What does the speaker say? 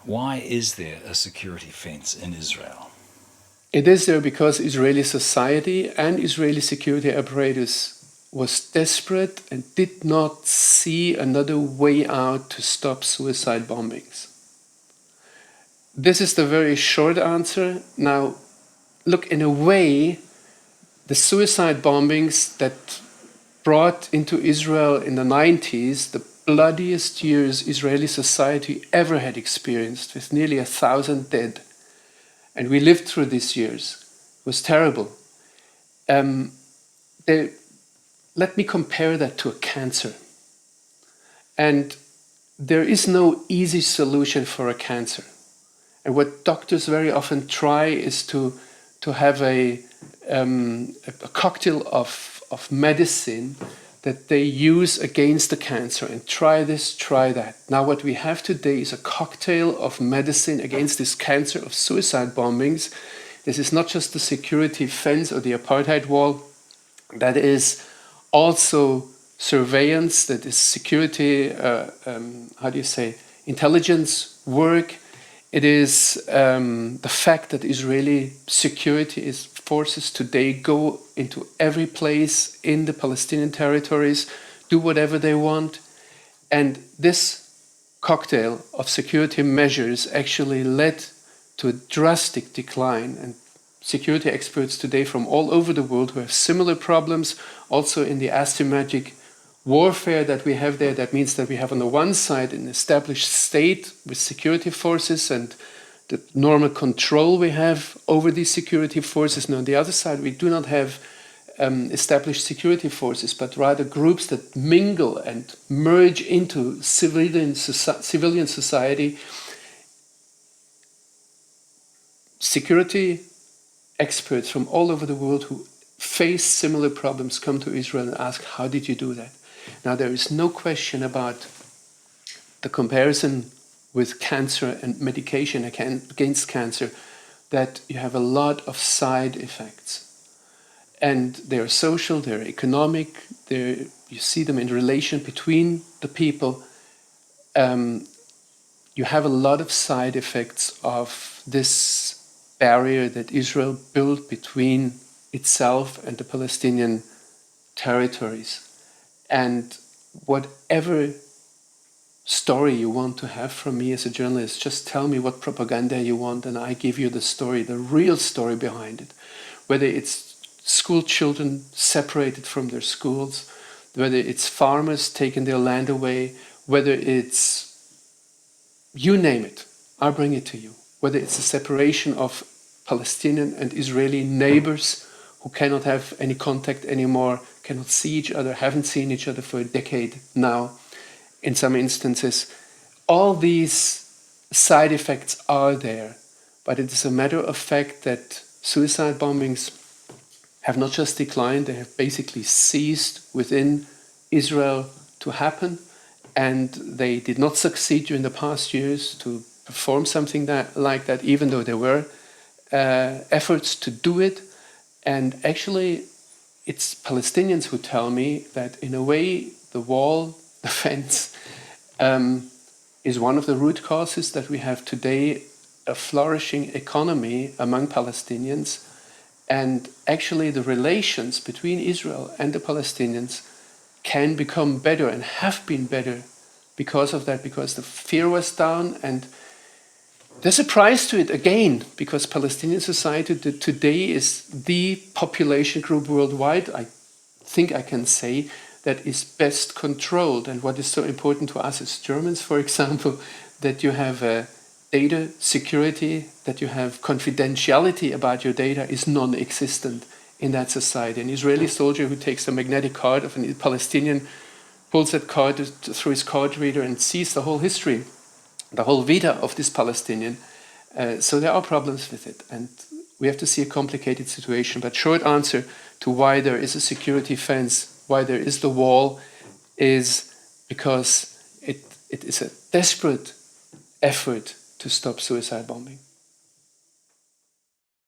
Why is there a security fence in Israel? It is there because Israeli society and Israeli security apparatus was desperate and did not see another way out to stop suicide bombings. This is the very short answer. Now, look, in a way, the suicide bombings that brought into Israel in the 90s, the bloodiest years Israeli society ever had experienced, with nearly 1,000 dead, and we lived through these years. It was terrible. Let me compare that to a cancer. And there is no easy solution for a cancer. And what doctors very often try is to have a cocktail of medicine that they use against the cancer, and try this, try that. Now what we have today is a cocktail of medicine against this cancer of suicide bombings. This is not just the security fence or the apartheid wall. That is also surveillance, that is security, intelligence work. It is the fact that Israeli security forces today go into every place in the Palestinian territories, do whatever they want. And this cocktail of security measures actually led to a drastic decline. And security experts today from all over the world who have similar problems, also in the asymmetric warfare that we have there, that means that we have on the one side an established state with security forces and the normal control we have over these security forces. And on the other side, we do not have established security forces, but rather groups that mingle and merge into civilian society. Security experts from all over the world who face similar problems come to Israel and ask, how did you do that? Now, there is no question about the comparison with cancer and medication against cancer, that you have a lot of side effects. And they're social, they're economic, you see them in relation between the people. You have a lot of side effects of this barrier that Israel built between itself and the Palestinian territories. And whatever story you want to have from me as a journalist, just tell me what propaganda you want and I give you the story, the real story behind it. Whether it's school children separated from their schools, whether it's farmers taking their land away, whether it's, you name it, I'll bring it to you. Whether it's the separation of Palestinian and Israeli neighbors who cannot have any contact anymore, cannot see each other, haven't seen each other for a decade now, in some instances. All these side effects are there, but it is a matter of fact that suicide bombings have not just declined, they have basically ceased within Israel to happen, and they did not succeed during the past years to perform something like that, even though there were efforts to do it. And actually, it's Palestinians who tell me that in a way the wall, the fence, is one of the root causes that we have today a flourishing economy among Palestinians. And actually the relations between Israel and the Palestinians can become better and have been better because of that, because the fear was down. And there's a price to it again, because Palestinian society today is the population group worldwide, I think I can say, that is best controlled. And what is so important to us as Germans, for example, that you have data security, that you have confidentiality about your data is non-existent in that society. An Israeli soldier who takes the magnetic card of a Palestinian, pulls that card through his card reader and sees the whole history, the whole vita of this Palestinian. So there are problems with it, and we have to see a complicated situation. But short answer to why there is a security fence, why there is the wall, is because it is a desperate effort to stop suicide bombing.